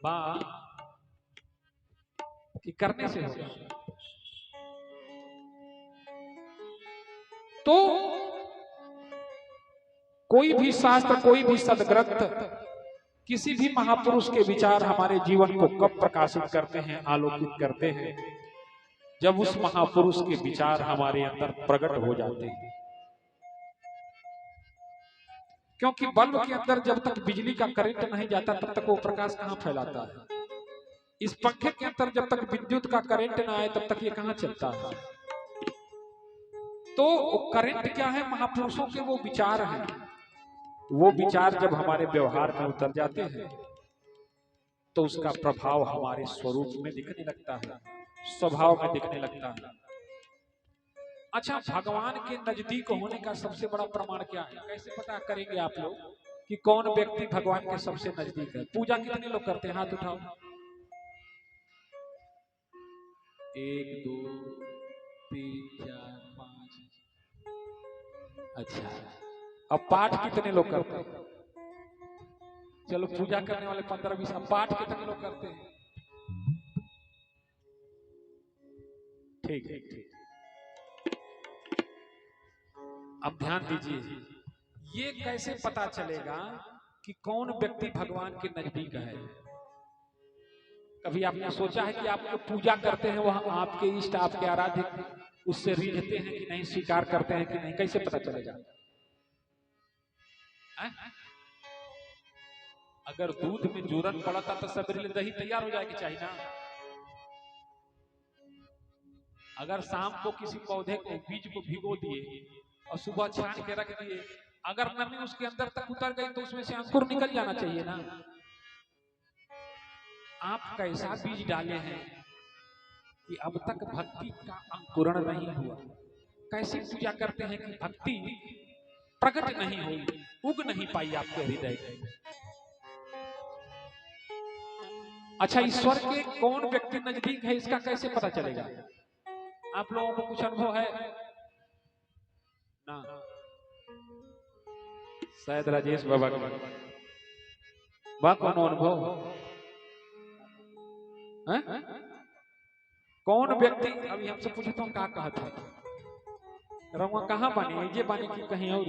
बा कि करने से होगा। तो कोई भी शास्त्र, कोई भी सदग्रंथ, किसी भी महापुरुष के विचार हमारे जीवन को कब प्रकाशित करते हैं, आलोकित करते हैं, जब उस महापुरुष के विचार हमारे अंदर प्रकट हो जाते हैं। क्योंकि बल्ब के अंदर जब तक बिजली का करंट नहीं जाता तब तक वो प्रकाश कहां फैलाता है। इस पंखे के अंदर जब तक विद्युत का करंट ना आए तब तक ये कहां चलता है। तो करंट क्या है? महापुरुषों के वो विचार हैं। वो विचार जब हमारे व्यवहार में उतर जाते हैं तो उसका प्रभाव हमारे स्वरूप में दिखने लगता है, स्वभाव में दिखने लगता है। अच्छा, भगवान के नजदीक होने का सबसे बड़ा प्रमाण क्या है? कैसे पता करेंगे आप लोग कि कौन व्यक्ति भगवान के सबसे नजदीक है? पूजा कितने लोग करते हैं? हाथ उठाओ। 1 2 3 4 5। अच्छा, अब पाठ कितने लोग करते हैं? चलो, पूजा करने वाले 15-20। अब पाठ कितने लोग करते हैं? ठीक है, ठीक। अब ध्यान दीजिए, ये कैसे पता चलेगा कि कौन व्यक्ति भगवान के नजदीक है? कभी आपने सोचा है कि आप जो पूजा करते हैं वह आपके इष्ट, आपके आराध्य, उससे रिझते हैं कि नहीं, स्वीकार करते हैं कि नहीं? कैसे पता चलेगा? अगर दूध में जूरन पड़ा था तो सवेरे दही तैयार हो जाएगी, चाहिए ना? अगर शाम को किसी पौधे को, बीज को भिगो दिए और सुबह छान के रख दिए, अगर नमी उसके अंदर तक उतर गई तो उसमें से अंकुर निकल जाना चाहिए ना? आप कैसा बीज डाले हैं कि अब तक भक्ति का अंकुरण नहीं हुआ? कैसी पूजा करते हैं कि भक्ति प्रकट नहीं हुई, उग नहीं पाई आपके हृदय में? अच्छा, ईश्वर के कौन व्यक्ति नजदीक है इसका कैसे पता चलेगा? आप लोगों को कुछ अनुभव है ना? शायद राजेश बाबा का कौन अनुभव है? कौन व्यक्ति? अभी हमसे पूछे तो हम कहा कहते हैं, रंगा कहाँ बने, ये बने की कहीं और?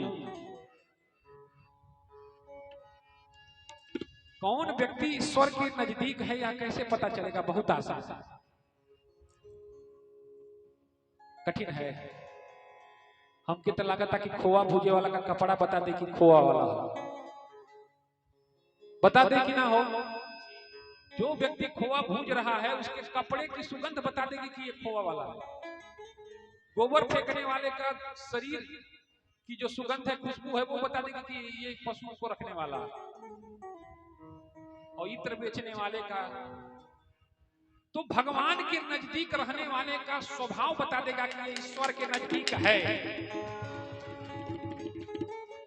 कौन व्यक्ति ईश्वर के नजदीक है या कैसे पता चलेगा? बहुत आसान, कठिन है। हमके तो लगा था कि खोआ भूजे वाला का कपड़ा बता दे कि खोआ वाला हो, बता दे कि ना हो। जो व्यक्ति खोआ भूज रहा है उसके कपड़े की सुगंध बता देगी कि ये खोआ वाला है। गोबर फेंकने वाले का शरीर की जो सुगंध है, खुशबू है, वो बता देगी कि ये पशुओं को रखने वाला है। और इत्र बेचने वाले का, तो भगवान के नजदीक रहने वाले का स्वभाव बता देगा कि ये ईश्वर के नजदीक है।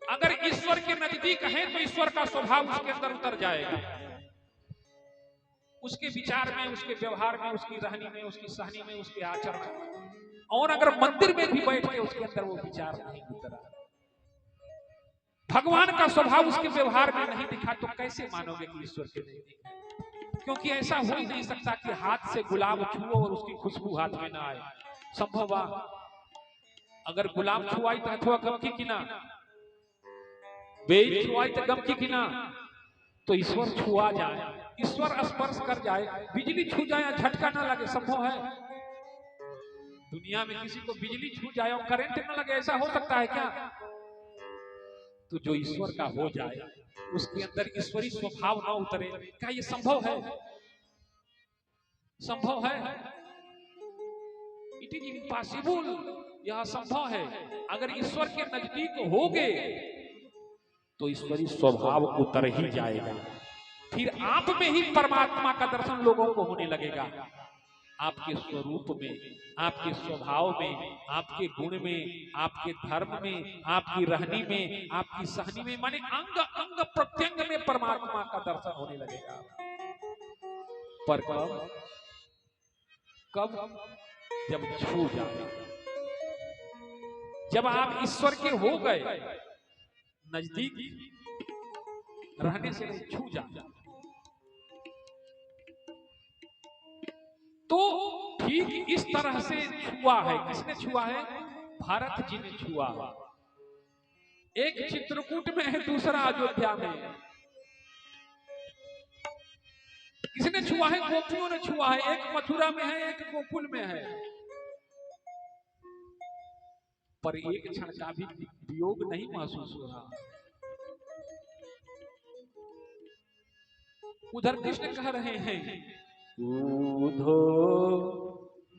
अगर ईश्वर के नजदीक है तो ईश्वर का स्वभाव उसके अंदर उतर जाएगा, उसके विचार में, उसके व्यवहार में, उसकी रहनी में, उसकी सहनी में, उसके आचरण में। और अगर मंदिर में भी बैठ के उसके अंदर वो विचार नहीं उतरा, भगवान का स्वभाव उसके व्यवहार में नहीं दिखा, तो कैसे मानोगे कि ईश्वर के नजदीक है? क्योंकि ऐसा हो ही नहीं सकता कि हाथ से गुलाब छुओ और उसकी खुशबू हाथ में ना आए। संभव? अगर गुलाब छुआई तो अथवा गम की ना, बेल छुआई तो गम की ना, तो ईश्वर छुआ जाए, ईश्वर स्पर्श कर जाए, बिजली छू जाए, झटका ना लगे, संभव है? दुनिया में किसी को बिजली छू जाए और करंट ना लगे, ऐसा हो सकता है क्या? तो जो ईश्वर का हो जाए, उसके अंदर ईश्वरी स्वभाव ना उतरे, क्या ये संभव है? संभव है? It is impossible. यह संभव है। अगर ईश्वर के नजदीक होगे तो ईश्वरी स्वभाव उतर ही जाएगा, फिर आप में ही परमात्मा का दर्शन लोगों को होने लगेगा। आपके स्वरूप में, आपके स्वभाव में, आपके गुण में, आपके धर्म में, आपकी रहनी में, आपकी सहनी में, माने अंग अंग प्रत्यंग में परमात्मा का दर्शन होने लगेगा। पर कब? कब? जब छू जाए, जब आप ईश्वर के हो गए, नजदीक रहने से नहीं, छू जाए। तो ठीक इस तरह से छुआ है। किसने छुआ है? भारत जी ने छुआ। एक चित्रकूट में है, दूसरा अयोध्या में। किसने छुआ है? गोपियों ने छुआ है। एक मथुरा में है, एक गोकुल में है। पर एक क्षण का भी वियोग नहीं महसूस हो रहा। उधर कृष्ण कह रहे हैं, ऊधो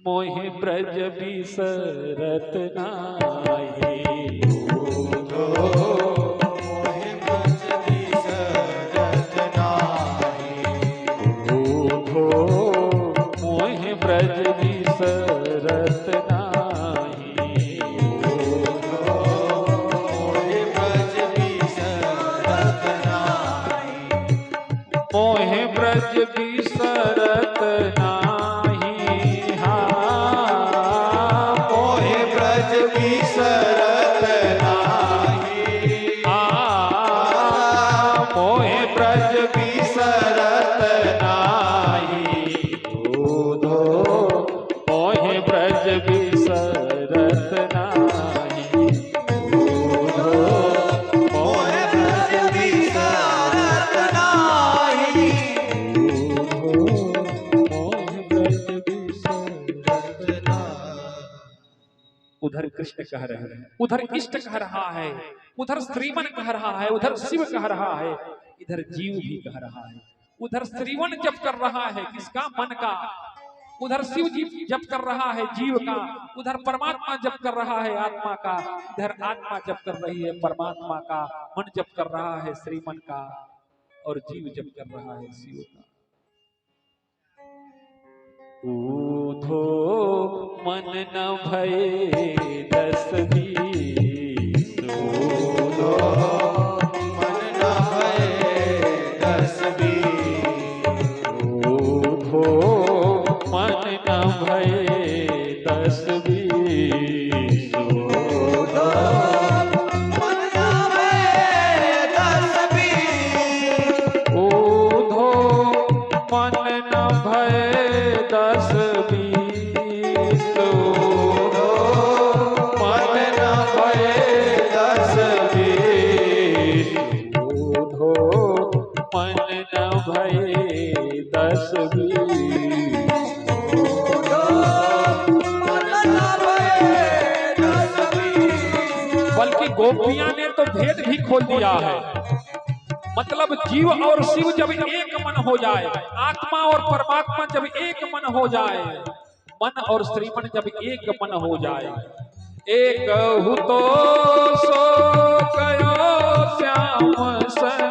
मोहि ब्रज बिसरत नाहि, ऊधो मोहि ब्रज बिसरत नाहि, ऊधो मोहि ब्रज बिसरत नाहि, ऊधो मोहि ब्रज बिसरत नाहि, मोहि ब्रज बिसरत नाहि, हाँ मोहि ब्रज बिसरत नाहि, मोहि ब्रज बिसरत नाहि, ऊधो मोहि ब्रज बिसरत नाहि, ऊधो मोहि ब्रज बिसरत नाहि, उधर कृष्ण कह रहे हैं, उधर इष्ट कह रहा है, उधर श्रीमन कह रहा है, उधर शिव कह रहा है, इधर जीव भी कह रहा है। उधर श्रीमन जप कर रहा है किसका? मन का। उधर शिव जी जप कर रहा है जीव का। उधर परमात्मा जप कर रहा है आत्मा का। इधर आत्मा जप कर रही है परमात्मा का। मन जप कर रहा है श्रीमन का और जीव जप कर रहा है शिव का। ऊधो मन न भये दस बीस, ऊधो मन न भये दस बीस, ऊधो मन न भये दस बीस, ऊधो मन न भये दस बीस, ऊधो मन न भये दस बीस, ऊधो मन न भये दस बीस, ऊधो मन न भये दस बीस, ऊधो मन न भये दस बीस। बल्कि गोपियां ने तो भेद भी खोल दिया है। मतलब जीव और शिव जब एक मन हो जाए, आत्मा और परमात्मा जब एक मन हो जाए, मन और श्रीमन जब एक मन हो जाए, एक हु तो सो कयो श्याम सन,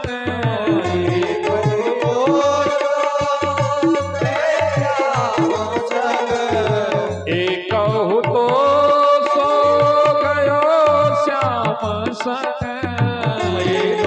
एक हु तो सो कयो श्याम सन, एक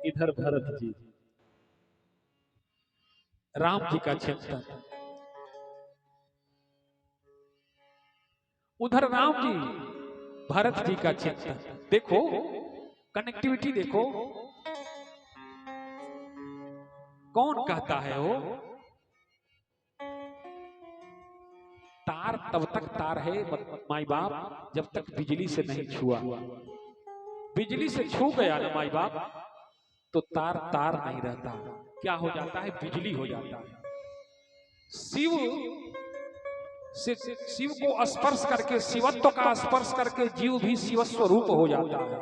इधर भरत जी राम जी का चिंतन, उधर राम जी भरत जी का चिंतन। देखो कनेक्टिविटी देखो, कौन कहता है वो तार तब तक तार है माई बाप जब तक बिजली से नहीं छुआ। बिजली से छू गया ना माई बाप तो तार तार नहीं रहता, क्या हो जाता है? बिजली हो जाता है। शिव को स्पर्श करके, शिवत्व का स्पर्श करके जीव भी शिव स्वरूप हो जाता है।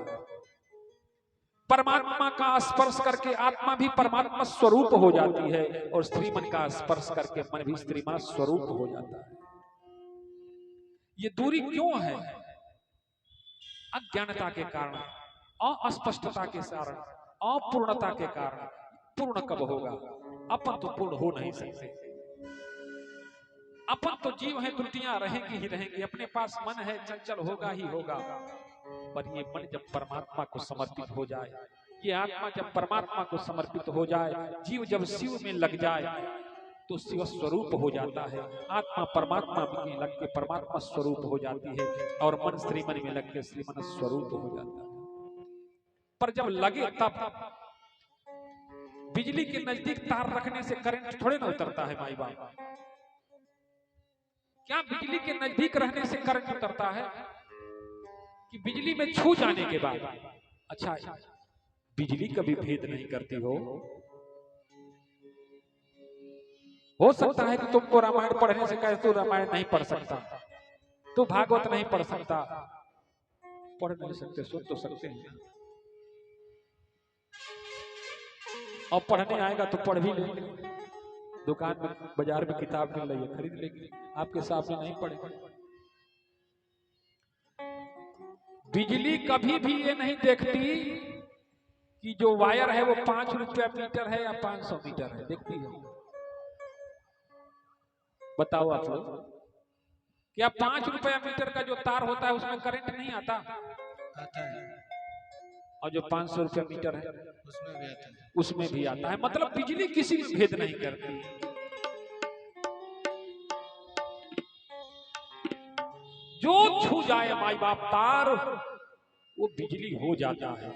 परमात्मा का स्पर्श करके आत्मा भी परमात्मा स्वरूप हो जाती है और श्रीमन का स्पर्श करके मन भी श्रीमान स्वरूप हो जाता है। ये दूरी क्यों है? अज्ञानता के कारण, अस्पष्टता के कारण, अपूर्णता के कारण। पूर्ण कब होगा? अपन तो पूर्ण हो नहीं सकते। अपन तो जीव है, त्रुटियां रहेंगी ही रहेंगी। अपने पास मन है, चंचल होगा ही होगा। पर ये मन जब परमात्मा को समर्पित हो जाए, ये आत्मा जब परमात्मा को समर्पित हो जाए, जीव जब शिव में लग जाए तो शिव स्वरूप हो जाता है। आत्मा परमात्मा में लग के परमात्मा स्वरूप हो जाती है और मन श्रीमन में लग के श्रीमन स्वरूप हो जाता है। पर जब लगे तब बिजली के नजदीक तार रखने से करंट थोड़े ना उतरता है माई बाप। क्या बिजली के नजदीक रहने से करंट उतरता है कि बिजली में छू जाने के बाद? अच्छा, बिजली कभी भेद नहीं करती हो सकता है कि तुमको रामायण पढ़ने से कहे तो रामायण नहीं पढ़ सकता, तो भागवत नहीं पढ़ सकता। पढ़ नहीं सकते, सुन तो सकते हैं। और पढ़ने आएगा तो पढ़ भी लेंगे। दुकान में, बाजार में किताब मिल रही है, खरीद लेंगे। आपके सामने नहीं पढ़ेगा। बिजली कभी भी ये नहीं देखती कि जो वायर है वो 5 रुपया मीटर है या 500 मीटर है। देखती है? बताओ आप लोग, क्या 5 रुपया मीटर का जो तार होता है उसमें करंट नहीं आता? आता है। और जो 500 रुपया मीटर है उसमें भी आता है। उसमें भी आता है। मतलब बिजली किसी में भेद नहीं करती। जो छू जाए माई बाप तार, वो बिजली हो जाता है।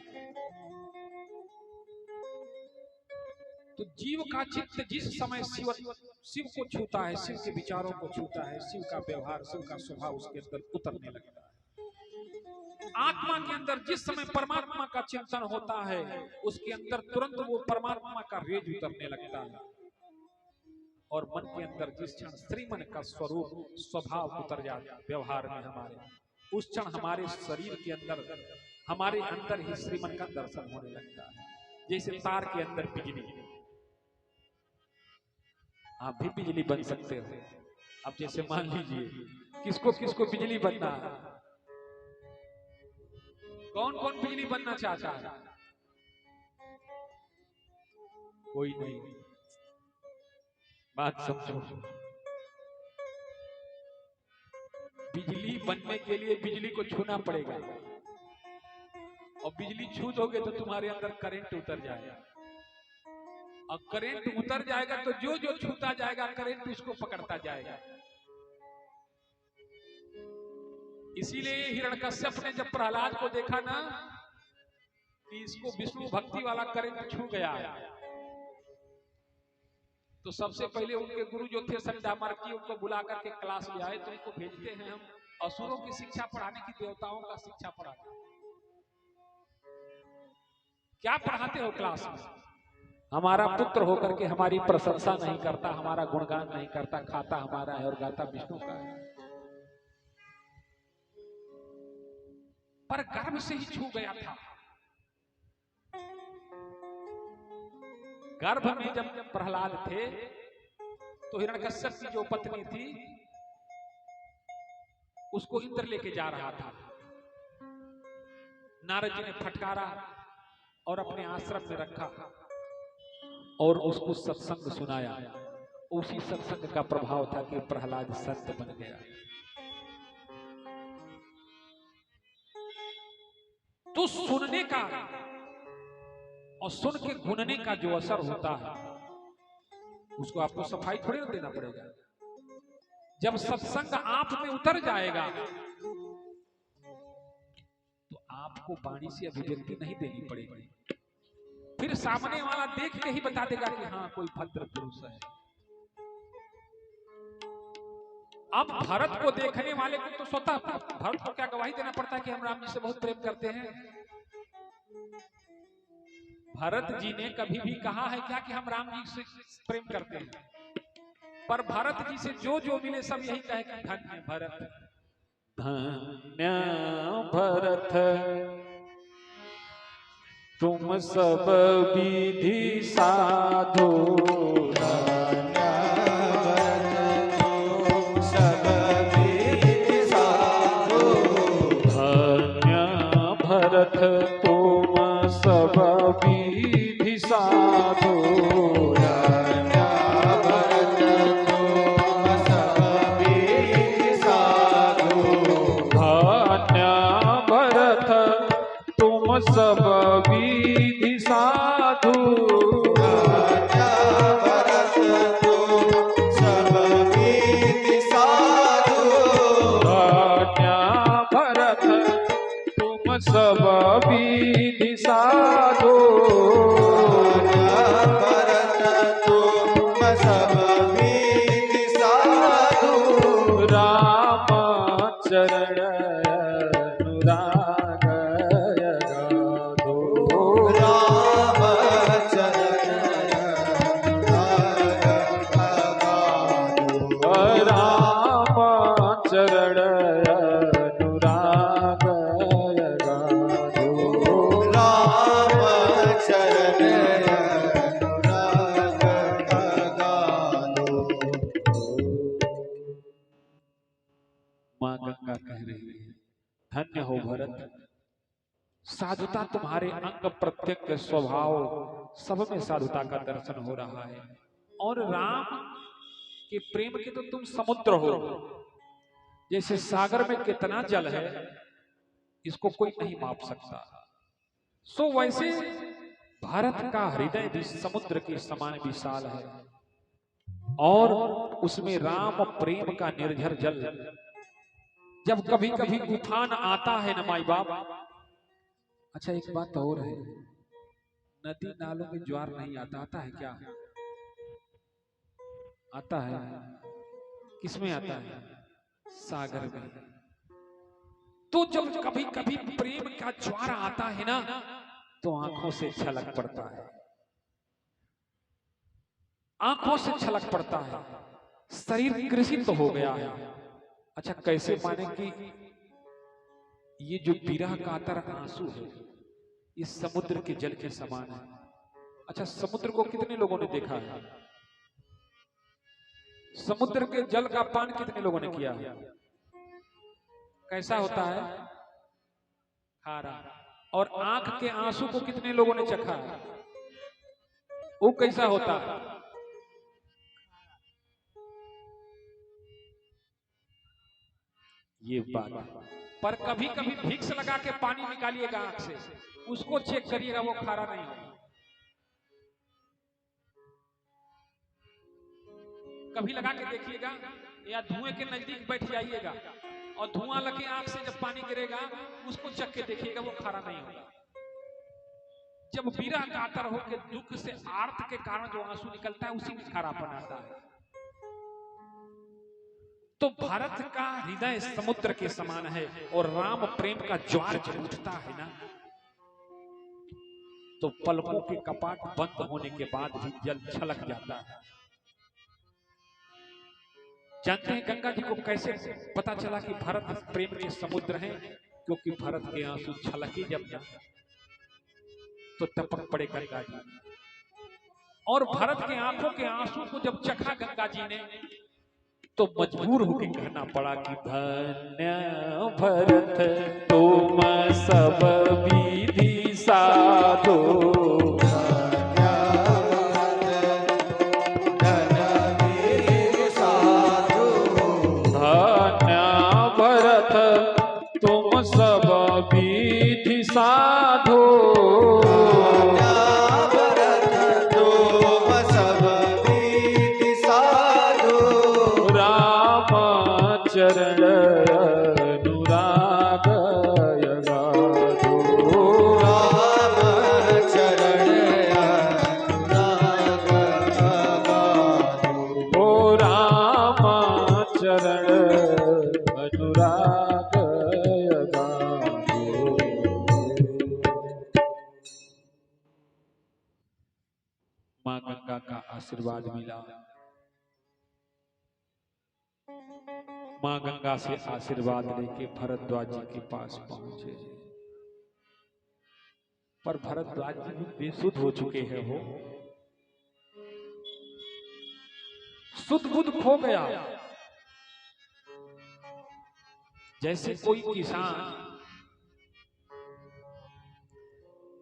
तो जीव का चित्त जिस समय शिव को छूता है, शिव के विचारों को छूता है, शिव का व्यवहार, शिव का स्वभाव उसके अंदर उतरने लगता है। आत्मा के अंदर जिस समय परमात्मा का चिंतन होता है, उसके अंदर तुरंत वो परमात्मा का रेज उतरने लगता है। और मन के अंदर जिस क्षण श्रीमन का स्वरूप, स्वभाव उतर जाता है व्यवहार में हमारे, उस क्षण हमारे शरीर के अंदर, हमारे अंदर ही श्रीमन का दर्शन होने लगता है। जैसे तार के अंदर बिजली। आप भी बिजली बन सकते हो। अब जैसे मान लीजिए, किसको किसको बिजली बनना है? कौन कौन बिजली बनना चाहता है? कोई नहीं। बात समझो, बिजली बनने के लिए बिजली को छूना पड़ेगा। और बिजली छू दोगे तो तुम्हारे अंदर करंट उतर जाएगा। और करंट उतर जाएगा तो जो जो छूता जाएगा करंट उसको पकड़ता जाएगा। इसीलिए हिरण्यकश्यप ने जब प्रहलाद को देखा ना कि इसको विष्णु भक्ति वाला करंट छू गया, तो सबसे पहले उनके गुरु जो थे संडामार्की, उनको बुला करके क्लास ले आए। तो उनको भेजते हैं हम असुरों की शिक्षा पढ़ाने की, देवताओं का शिक्षा पढ़ाने। क्या पढ़ाते हो क्लास में? हमारा पुत्र होकर के हमारी प्रशंसा नहीं करता, हमारा गुणगान नहीं करता, खाता हमारा है और गाता विष्णु का है। पर गर्भ से ही छू गया था। गर्भ में जब प्रहलाद थे तो हिरण्यकश्यप की जो पत्नी थी उसको इंद्र लेके जा रहा था। नारद जी ने फटकारा और अपने आश्रम में रखा और उसको सत्संग सुनाया। उसी सत्संग का प्रभाव था कि प्रहलाद संत बन गया। तो सुनने का और सुन के गुनने का जो असर होता है उसको आपको सफाई थोड़ी ना देना पड़ेगा। जब सत्संग आप में उतर जाएगा तो आपको वाणी से अभिव्यक्ति नहीं देनी पड़ेगी। फिर सामने वाला देख के ही बता देगा कि हाँ कोई भद्र पुरुष है। अब भरत को देखने वाले को तो स्वतः भरत को क्या गवाही देना पड़ता है कि हम राम जी से बहुत प्रेम करते हैं? भरत जी ने कभी भी कहा है क्या कि हम राम जी से प्रेम करते हैं? पर भरत जी से जो जो मिले सब यही कहे कि धन्य भरत, धन्य भरत, तुम सब विधि साधु, धन्य भरत, तुम सब विधि साधु, धन्य भरत, तुम सब विधि विधि साधो सब विधि साधु भरत तुम सब विधि साधु भरत तुम सब विधि साधु भरत तुम सब विधि साधु राम चरण धन्य हो भरत, साधुता तुम्हारे अंग प्रत्यंग स्वभाव सब में साधुता का दर्शन हो रहा है। और राम के प्रेम के तो तुम समुद्र हो, जैसे सागर में कितना जल है इसको कोई नहीं माप सकता, सो वैसे भारत का हृदय भी समुद्र के समान विशाल है और उसमें राम प्रेम का निर्झर जल जब कभी कभी उफान आता है ना माई बाप। अच्छा एक बात और है, नदी नालों में ज्वार नहीं आता, आता है क्या? आता है। किसमें आता है? सागर में। तो जब कभी कभी प्रेम का ज्वार आता है ना तो आंखों से छलक पड़ता है, आंखों से छलक पड़ता है, शरीर ग्रसित हो गया है। अच्छा कैसे माने कि ये जो विरह कातर आंसू है ये समुद्र के जल के समान है। अच्छा समुद्र को कितने लोगों ने देखा है? समुद्र के जल का पान कितने लोगों ने किया है? कैसा होता है? खारा। और आंख के आंसू को कितने लोगों ने चखा है? वो कैसा होता है? ये बात, पर कभी कभी भिक्स लगा के पानी निकालिएगा आंख से, उसको चेक करिएगा, वो खारा नहीं होगा। कभी लगा के देखिएगा या धुएं के नजदीक बैठ जाइएगा और धुआं लगे आंख से जब पानी गिरेगा उसको चख के देखिएगा, वो खारा नहीं होगा। जब विरह कातर हो के दुख से आर्त के कारण जो आंसू निकलता है उसी में खारापन आता है। तो भारत का हृदय समुद्र के समान है और राम प्रेम का ज्वार जब उठता है ना तो पलकों के कपाट बंद होने के बाद भी जल छलक जाता है। जानते हैं गंगा जी को कैसे पता चला कि भारत प्रेम के समुद्र हैं? क्योंकि भारत के आंसू छलके जब ना तो टपक पड़े गंगा जी, और भारत के आंखों के आंसू को जब चखा गंगा जी ने तो मजबूर होकर कहना पड़ा कि धन्य भरत तुम सब विधि साधो, धन्य भरत तुम सब विधि साधो, चरण अनुराग गाधो, राम चरण अनुराग गाधो, ओ राम चरण अनुराग गाधो। मां गंगा का आशीर्वाद मिला, मां गंगा से आशीर्वाद लेके भरद्वाज जी के पास पहुंचे, पर भरद्वाज जी भी बेसुध हो चुके हैं। हो सुध बुध खो गया। जैसे कोई किसान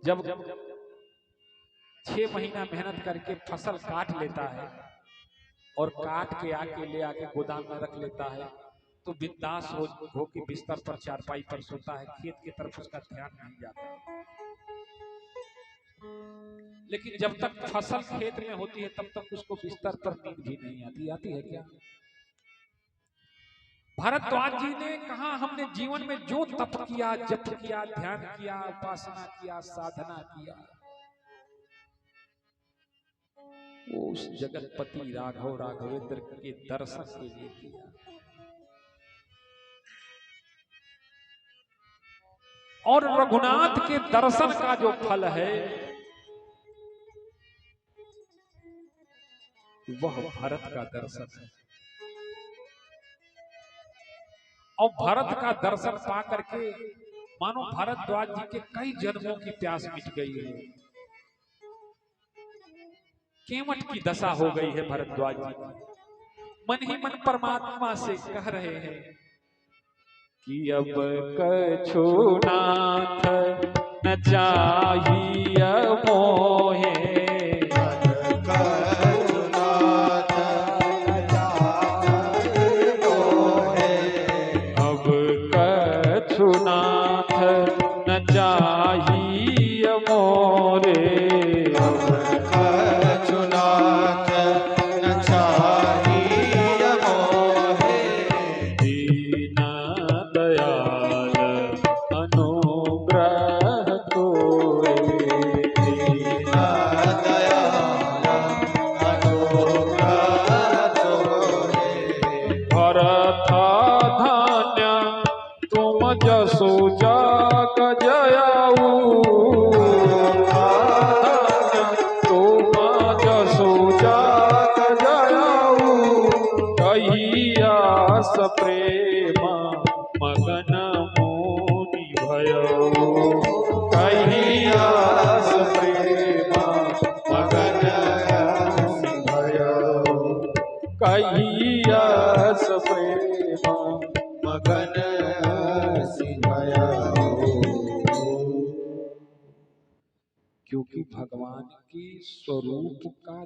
जब 6 महीना मेहनत करके फसल काट लेता है और काट के आके ले आके गोदाम में रख लेता है, तो बिंदास हो के बिस्तर पर चारपाई पर सोता है, खेत की तरफ उसका ध्यान नहीं जाता। लेकिन जब तक फसल खेत में होती है तब तक उसको बिस्तर पर नींद भी नहीं आती। आती है क्या? भारद्वाज जी ने कहा, हमने जीवन में जो तप किया, जप किया, ध्यान किया, उपासना किया, साधना किया, वो उस जगतपति राघव राघवेंद्र के दर्शन के लिए किया। और रघुनाथ के दर्शन का जो फल है वह भरत का दर्शन है। और भरत का दर्शन पा करके मानो भारद्वाज जी के कई जन्मों की प्यास मिट गई है, केवट की दशा हो गई है भारद्वाज जी। मन ही मन परमात्मा से कह रहे हैं कि अब कछु नाथ न चाहिए मोहे, अब कछु नाथ न चाहिए मोरे, जसो जाग जयाऊ, तुम जसो जाग जयाऊ, कहियास प्रेम मगन मोनि भयऊ, कहियास प्रेम मगन मोनि भयऊ, कहियास प्रेम मगन क्योंकि भगवान के स्वरूप का